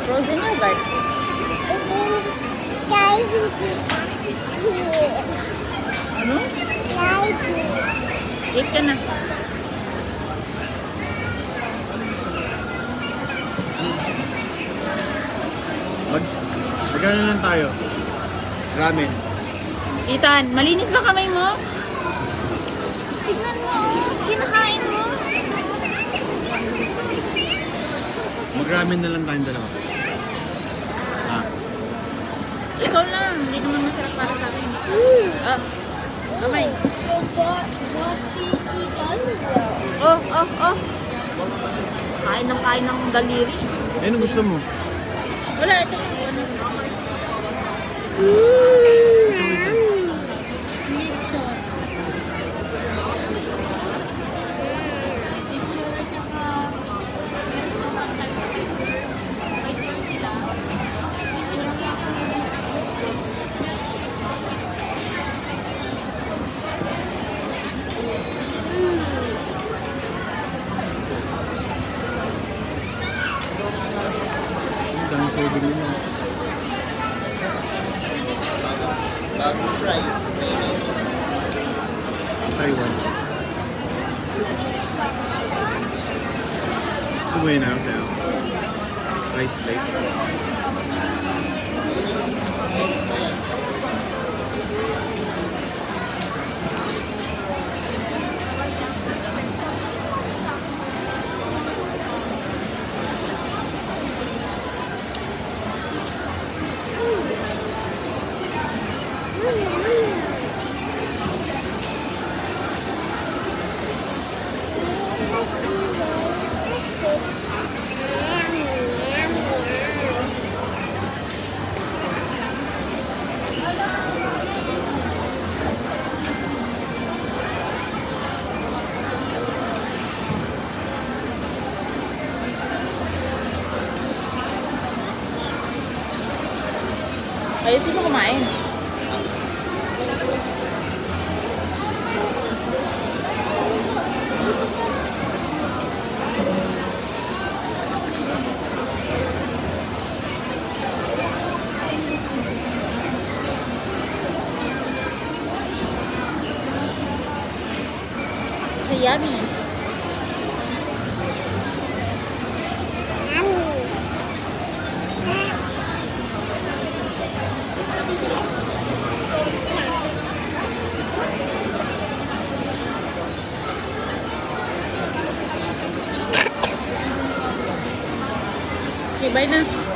Frozen yogurt. Ano? Eat ka na. Magkano lang tayo? Ramen. Ethan, malinis ba kamay mo? Tignan mo, kinakain mo. Mag-ramen na lang tayong dalawa. Ah, Ikaw lang, hindi naman masarap para sa akin. Ah, kamay. Oh. Kain ng daliri. ano gusto mo? Wala, ito. Ano? Ang dami sa ibig mo. Bagong fries. Taiwan. Subuhin na lang sa'yo. Rice plate. Ayusin mo kumain. Yummy. Okay, bye na.